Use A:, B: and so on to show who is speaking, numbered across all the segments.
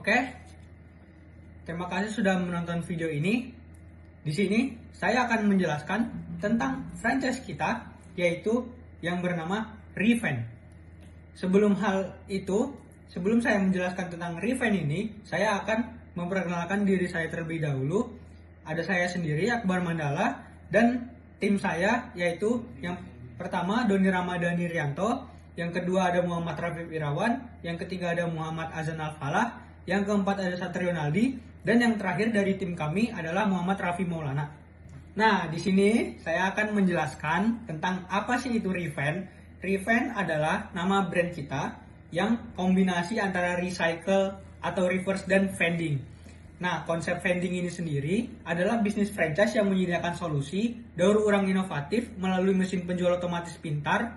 A: Oke, terima kasih sudah menonton video ini. Di sini saya akan menjelaskan tentang franchise kita, yaitu yang bernama Revent. Sebelum saya menjelaskan tentang Revent ini, saya akan memperkenalkan diri saya terlebih dahulu. Ada saya sendiri, Akbar Mandala, dan tim saya, yaitu yang pertama Doni Ramadhani Rianto, yang kedua ada Muhammad Rafiq Irawan, yang ketiga ada Muhammad Azan Al-Falah, yang keempat ada Satrio Naldi, dan yang terakhir dari tim kami adalah Muhammad Rafi Maulana. Nah, di sini saya akan menjelaskan tentang apa sih itu Revent. Revent adalah nama brand kita yang kombinasi antara recycle atau reverse dan vending. Nah, konsep vending ini sendiri adalah bisnis franchise yang menyediakan solusi daur ulang inovatif melalui mesin penjual otomatis pintar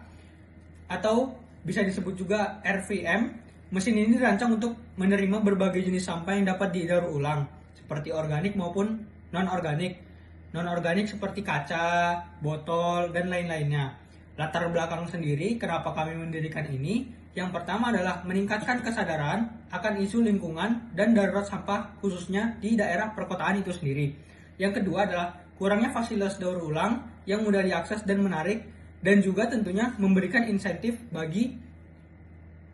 A: atau bisa disebut juga RVM. Mesin ini dirancang untuk menerima berbagai jenis sampah yang dapat didaur ulang, seperti organik maupun non-organik. Non-organik seperti kaca, botol, dan lain-lainnya. Latar belakang sendiri kenapa kami mendirikan ini, yang pertama adalah meningkatkan kesadaran akan isu lingkungan dan darurat sampah khususnya di daerah perkotaan itu sendiri. Yang kedua adalah kurangnya fasilitas daur ulang yang mudah diakses dan menarik, dan juga tentunya memberikan insentif bagi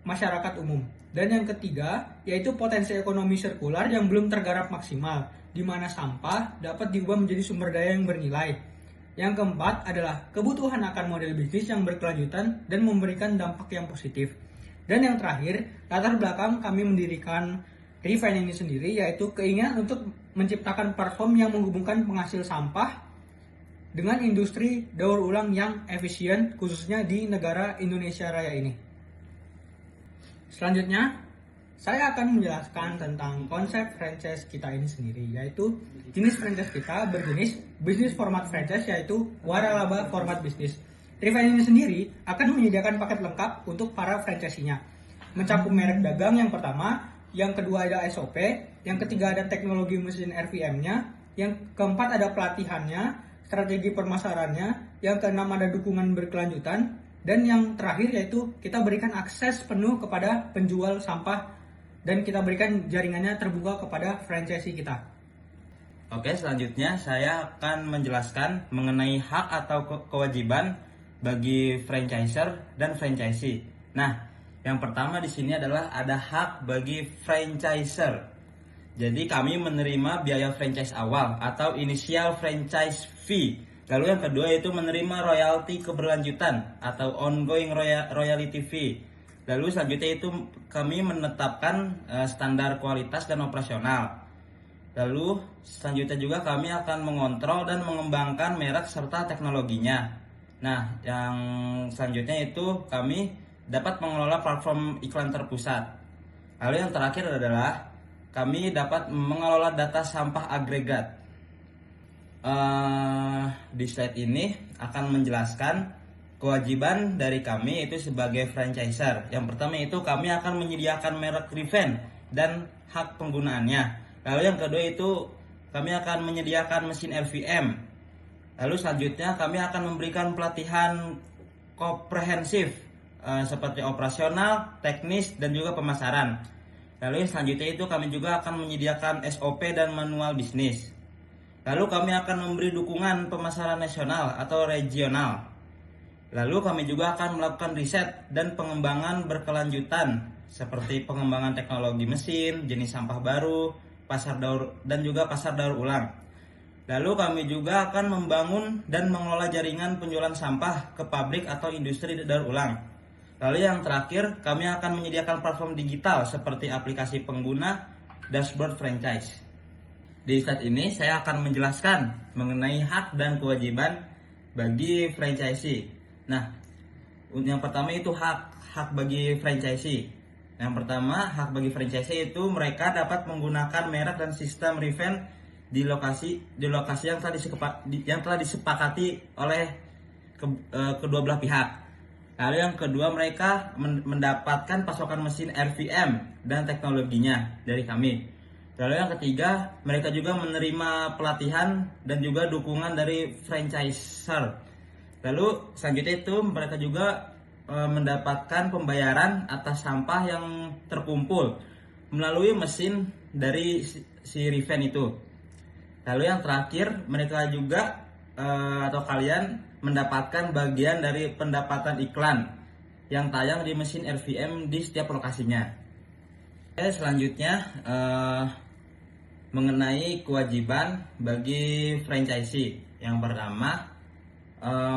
A: masyarakat umum. Dan yang ketiga yaitu potensi ekonomi sirkular yang belum tergarap maksimal, di mana sampah dapat diubah menjadi sumber daya yang bernilai. Yang keempat adalah kebutuhan akan model bisnis yang berkelanjutan dan memberikan dampak yang positif. Dan yang terakhir, latar belakang kami mendirikan Revent ini sendiri yaitu keinginan untuk menciptakan platform yang menghubungkan penghasil sampah dengan industri daur ulang yang efisien, khususnya di negara Indonesia Raya ini. Selanjutnya, saya akan menjelaskan tentang konsep franchise kita ini sendiri, yaitu jenis franchise kita berjenis bisnis format franchise, yaitu waralaba format bisnis. Revent ini sendiri akan menyediakan paket lengkap untuk para franchisee-nya, mencakup merek dagang yang pertama, yang kedua ada SOP, yang ketiga ada teknologi mesin RVM-nya, yang keempat ada pelatihannya, strategi pemasarannya, yang keenam ada dukungan berkelanjutan, dan yang terakhir yaitu kita berikan akses penuh kepada penjual sampah dan kita berikan jaringannya terbuka kepada franchisee kita.
B: Oke, selanjutnya saya akan menjelaskan mengenai hak atau kewajiban bagi franchiser dan franchisee. Nah, yang pertama di sini adalah ada hak bagi franchiser. Jadi kami menerima biaya franchise awal atau initial franchise fee. Lalu yang kedua yaitu menerima royalti keberlanjutan atau ongoing royalty fee. Lalu selanjutnya itu kami menetapkan standar kualitas dan operasional. Lalu selanjutnya juga kami akan mengontrol dan mengembangkan merek serta teknologinya. Nah, yang selanjutnya itu kami dapat mengelola platform iklan terpusat. Lalu yang terakhir adalah kami dapat mengelola data sampah agregat. Di slide ini akan menjelaskan kewajiban dari kami itu sebagai franchiser. Yang pertama itu kami akan menyediakan merek Revent dan hak penggunaannya. Lalu yang kedua itu kami akan menyediakan mesin RVM. Lalu selanjutnya kami akan memberikan pelatihan komprehensif seperti operasional, teknis, dan juga pemasaran. Lalu yang selanjutnya itu kami juga akan menyediakan SOP dan manual bisnis. Lalu kami akan memberi dukungan pemasaran nasional atau regional. Lalu kami juga akan melakukan riset dan pengembangan berkelanjutan seperti pengembangan teknologi mesin, jenis sampah baru, pasar daur dan juga pasar daur ulang. Lalu kami juga akan membangun dan mengelola jaringan penjualan sampah ke pabrik atau industri daur ulang. Lalu yang terakhir, kami akan menyediakan platform digital seperti aplikasi pengguna, dashboard franchise. Di slide ini saya akan menjelaskan mengenai hak dan kewajiban bagi franchisee. Nah, yang pertama itu hak bagi franchisee. Yang pertama, hak bagi franchisee itu mereka dapat menggunakan merek dan sistem Revent di lokasi yang telah disepakati oleh kedua belah pihak. Lalu yang kedua, mereka mendapatkan pasokan mesin RVM dan teknologinya dari kami. Lalu yang ketiga, mereka juga menerima pelatihan dan juga dukungan dari franchiser. Lalu selanjutnya itu mereka juga mendapatkan pembayaran atas sampah yang terkumpul. melalui mesin dari si Revenge itu. Lalu yang terakhir, mereka juga atau kalian mendapatkan bagian dari pendapatan iklan yang tayang di mesin RVM di setiap lokasinya. Selanjutnya mengenai kewajiban bagi franchisee. Yang pertama,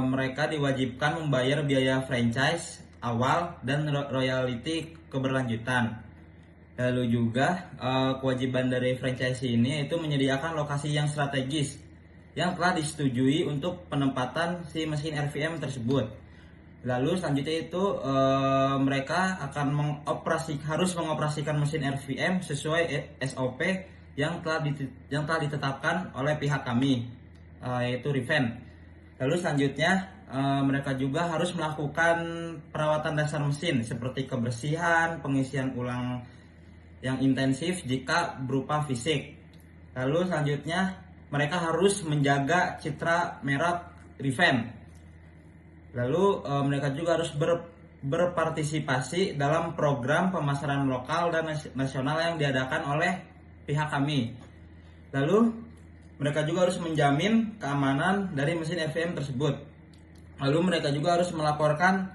B: mereka diwajibkan membayar biaya franchise awal dan royalti keberlanjutan. Lalu juga kewajiban dari franchisee ini itu menyediakan lokasi yang strategis yang telah disetujui untuk penempatan si mesin RVM tersebut. Lalu selanjutnya itu mereka akan harus mengoperasikan mesin RVM sesuai SOP yang telah ditetapkan oleh pihak kami, yaitu Revenge. Lalu selanjutnya mereka juga harus melakukan perawatan dasar mesin seperti kebersihan, pengisian ulang yang intensif jika berupa fisik. Lalu selanjutnya mereka harus menjaga citra merek Revenge. Lalu mereka juga harus berpartisipasi dalam program pemasaran lokal dan nasional yang diadakan oleh pihak kami. Lalu mereka juga harus menjamin keamanan dari mesin RVM tersebut. Lalu mereka juga harus melaporkan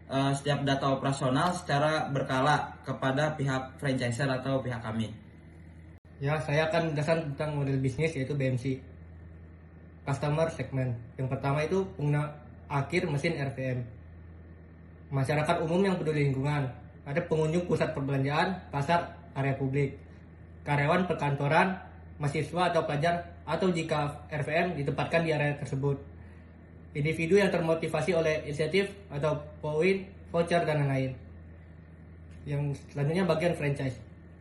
B: setiap data operasional secara berkala kepada pihak franchisor atau pihak kami.
C: Ya, saya akan menjelaskan tentang model bisnis yaitu BMC, Customer Segment. Yang pertama itu pengguna akhir mesin RVM, masyarakat umum yang peduli lingkungan, ada pengunjung pusat perbelanjaan, pasar, area publik, karyawan perkantoran, mahasiswa atau pelajar, atau jika RVM ditempatkan di area tersebut, individu yang termotivasi oleh insentif atau poin, voucher, dan lain-lain. Yang selanjutnya bagian franchise.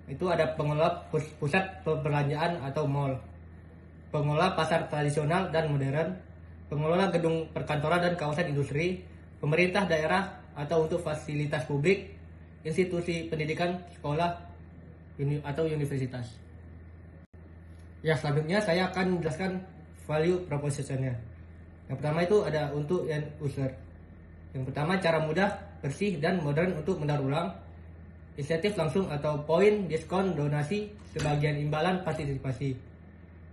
C: Itu ada pengelola pusat perbelanjaan atau mall, pengelola pasar tradisional dan modern, pengelola gedung perkantoran dan kawasan industri, pemerintah daerah atau untuk fasilitas publik, institusi pendidikan, sekolah, atau universitas. Ya, selanjutnya saya akan menjelaskan value proposition-nya. Yang pertama itu ada untuk end user. Yang pertama, cara mudah, bersih, dan modern untuk mendaur ulang, insentif langsung atau poin, diskon, donasi, sebagian imbalan partisipasi,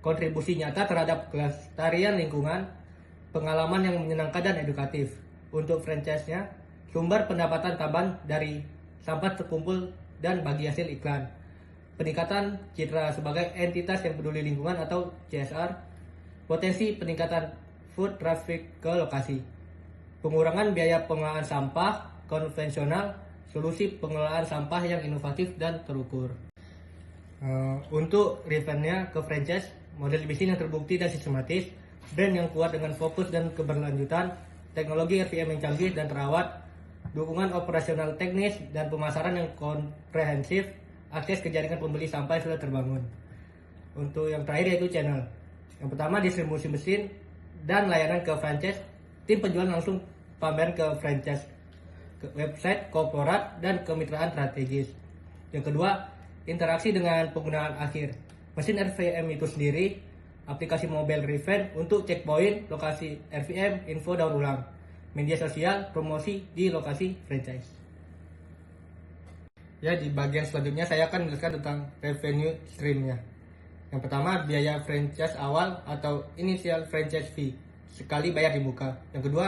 C: kontribusi nyata terhadap kelestarian lingkungan, pengalaman yang menyenangkan dan edukatif. Untuk franchise-nya, sumber pendapatan tambahan dari sampah terkumpul dan bagi hasil iklan, peningkatan citra sebagai entitas yang peduli lingkungan atau CSR, potensi peningkatan food traffic ke lokasi, pengurangan biaya pengelolaan sampah konvensional, solusi pengelolaan sampah yang inovatif dan terukur. Untuk Revenge-nya ke franchise, model bisnis yang terbukti dan sistematis, brand yang kuat dengan fokus dan keberlanjutan, teknologi RVM yang canggih dan terawat, dukungan operasional teknis dan pemasaran yang komprehensif, akses ke jaringan pembeli sampah sudah terbangun. Untuk yang terakhir yaitu channel. Yang pertama, distribusi mesin dan layanan ke franchise, tim penjualan langsung pameran ke franchise, ke website korporat dan kemitraan strategis. Yang kedua, interaksi dengan penggunaan akhir, mesin RVM itu sendiri, aplikasi mobile Revenge untuk checkpoint, lokasi RVM, info daur ulang, media sosial, promosi di lokasi franchise. Ya, di bagian selanjutnya saya akan menjelaskan tentang revenue streamnya. Yang pertama, biaya franchise awal atau initial franchise fee, sekali bayar di muka. Yang kedua,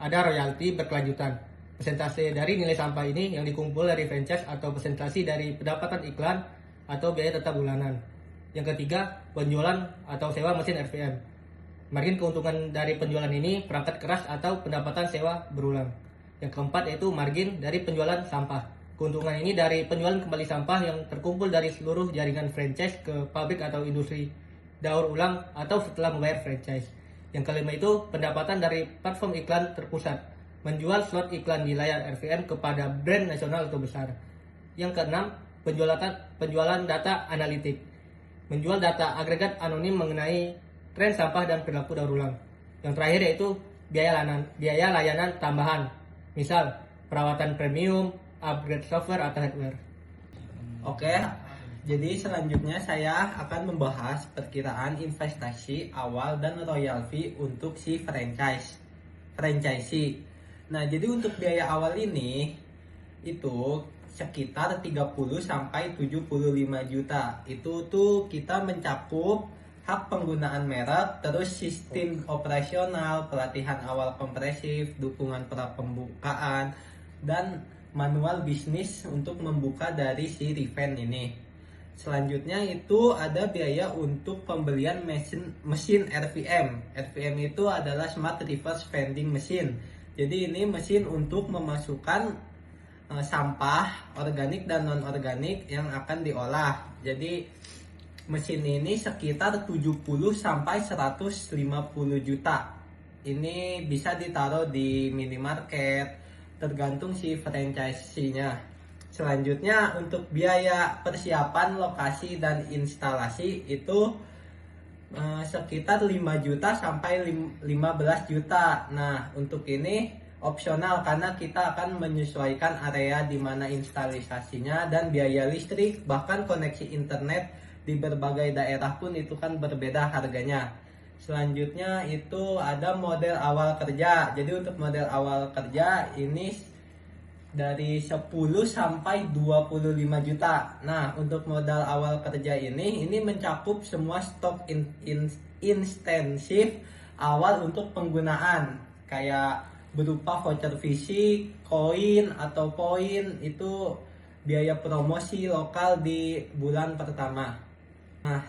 C: ada royalti berkelanjutan, persentase dari nilai sampah ini yang dikumpul dari franchise atau persentase dari pendapatan iklan atau biaya tetap bulanan. Yang ketiga, penjualan atau sewa mesin RVM. Margin keuntungan dari penjualan ini perangkat keras atau pendapatan sewa berulang. Yang keempat yaitu margin dari penjualan sampah. Keuntungan ini dari penjualan kembali sampah yang terkumpul dari seluruh jaringan franchise ke pabrik atau industri daur ulang atau setelah membayar franchise. Yang kelima itu pendapatan dari platform iklan terpusat, menjual slot iklan di layar RVM kepada brand nasional atau besar. Yang keenam, penjualan data analitik, menjual data agregat anonim mengenai tren sampah dan perilaku daur ulang. Yang terakhir yaitu biaya layanan tambahan, misal perawatan premium, upgrade software atau hardware.
D: Oke, jadi selanjutnya saya akan membahas perkiraan investasi awal dan royalty untuk si franchisee. Nah, jadi untuk biaya awal ini itu sekitar 30 sampai 75 juta. Itu tuh kita mencakup hak penggunaan merek, terus sistem operasional, pelatihan awal kompresif, dukungan prapembukaan, dan manual bisnis untuk membuka dari si Riven ini. Selanjutnya itu ada biaya untuk pembelian mesin RVM. RVM itu adalah Smart Reverse Vending Machine. Jadi ini mesin untuk memasukkan sampah organik dan non-organik yang akan diolah. Jadi mesin ini sekitar 70 sampai 150 juta. Ini bisa ditaruh di minimarket, tergantung si franchise-nya. Selanjutnya untuk biaya persiapan lokasi dan instalasi itu sekitar 5 juta sampai 15 juta. Nah, untuk ini opsional karena kita akan menyesuaikan area di mana instalasinya dan biaya listrik, bahkan koneksi internet di berbagai daerah pun itu kan berbeda harganya. Selanjutnya itu ada model awal kerja. Jadi untuk model awal kerja ini dari 10 sampai 25 juta. Nah, untuk modal awal kerja ini mencakup semua stok intensif awal untuk penggunaan, kayak berupa voucher fisik, koin atau poin, itu biaya promosi lokal di bulan pertama. Nah,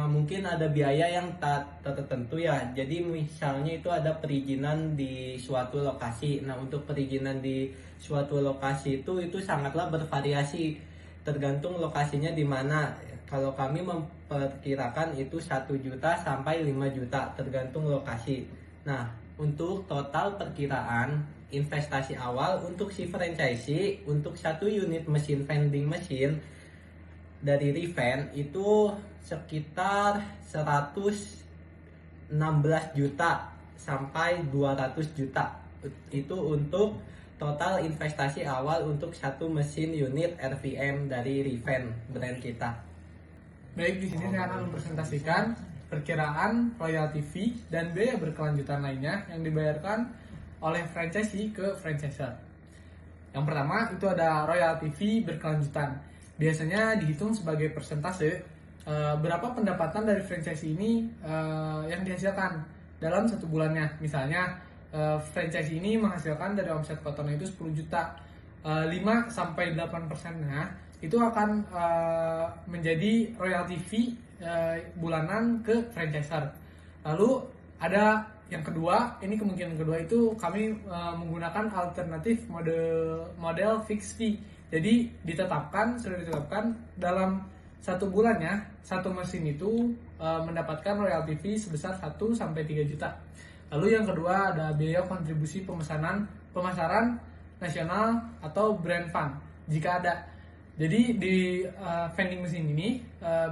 D: mungkin ada biaya yang tak tertentu ya. Jadi misalnya itu ada perizinan di suatu lokasi. Nah, untuk perizinan di suatu lokasi itu sangatlah bervariasi tergantung lokasinya di mana. Kalau kami memperkirakan itu 1 juta sampai 5 juta tergantung lokasi. Nah, untuk total perkiraan investasi awal untuk si franchisee untuk 1 unit mesin vending machine dari Riven itu sekitar 116 juta sampai 200 juta. Itu untuk total investasi awal untuk 1 mesin unit RVM dari Riven brand kita.
E: Baik, di sini saya akan mempresentasikan perkiraan royalty fee dan biaya berkelanjutan lainnya yang dibayarkan oleh franchisee ke franchisor. Yang pertama itu ada royalty fee berkelanjutan. Biasanya dihitung sebagai persentase berapa pendapatan dari franchise ini yang dihasilkan dalam 1 bulannya. Misalnya franchise ini menghasilkan dari omset kotornya itu 10 juta, 5 sampai 8%-nya itu akan menjadi royalty fee bulanan ke franchisor. Lalu ada yang kedua, ini kemungkinan kedua itu kami menggunakan alternatif model fixed fee. Jadi sudah ditetapkan dalam 1 bulannya 1 mesin itu mendapatkan royalty fee sebesar 1 sampai 3 juta. Lalu yang kedua ada biaya kontribusi pemasaran nasional atau brand fund jika ada. Jadi di vending machine ini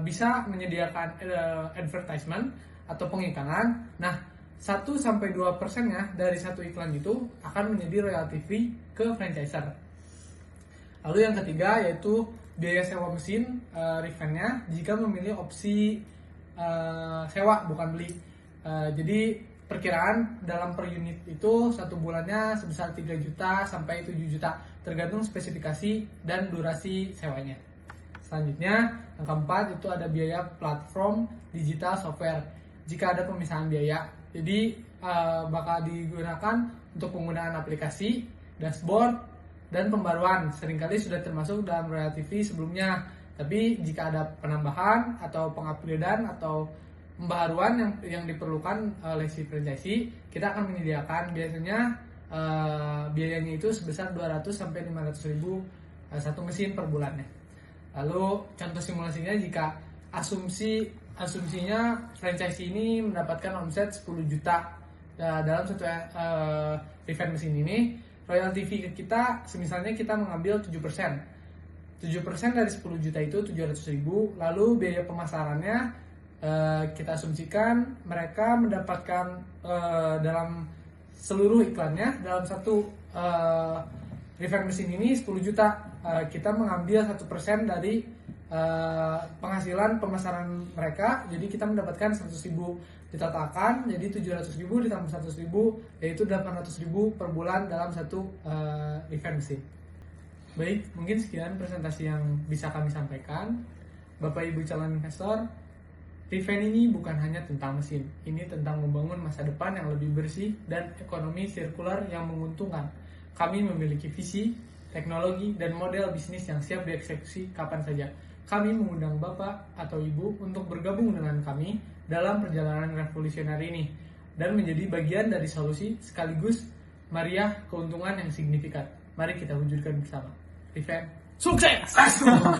E: bisa menyediakan advertisement atau pengiklanan. Nah, 1-2%-nya dari 1 iklan itu akan menjadi royalty fee ke franchisor. Lalu yang ketiga yaitu biaya sewa mesin Riven-nya jika memilih opsi sewa bukan beli. Jadi perkiraan dalam per unit itu 1 bulannya sebesar 3 juta sampai 7 juta tergantung spesifikasi dan durasi sewanya. Selanjutnya yang keempat itu ada biaya platform digital software jika ada pemisahan biaya. Jadi bakal digunakan untuk penggunaan aplikasi, dashboard, dan pembaruan. Seringkali sudah termasuk dalam royalty fee sebelumnya. Tapi jika ada penambahan atau pengupgradean atau pembaharuan yang diperlukan oleh si franchisee, kita akan menyediakan biasanya biayanya itu sebesar 200 sampai 500 ribu 1 mesin per bulannya. Lalu contoh simulasinya jika asumsinya franchisee ini mendapatkan omset 10 juta dalam 1 Riven mesin ini, royalty fee kita misalnya kita mengambil 7%. 7% dari 10 juta itu 700 ribu. Lalu biaya pemasarannya kita asumsikan mereka mendapatkan dalam seluruh iklannya dalam 1 Riven mesin ini 10 juta. Kita mengambil 1% dari penghasilan pemasaran mereka, jadi kita mendapatkan 100 ribu ditatakan jadi 700 ribu ditambah 100 ribu yaitu 800 ribu per bulan dalam 1 Riven mesin. Baik, mungkin sekian presentasi yang bisa kami sampaikan. Bapak Ibu calon investor, Riven ini bukan hanya tentang mesin, ini tentang membangun masa depan yang lebih bersih dan ekonomi sirkular yang menguntungkan. Kami memiliki visi, teknologi, dan model bisnis yang siap dieksekusi kapan saja. Kami mengundang Bapak atau Ibu untuk bergabung dengan kami dalam perjalanan revolusioner ini dan menjadi bagian dari solusi sekaligus meriah keuntungan yang signifikan. Mari kita wujudkan bersama. Riven, sukses!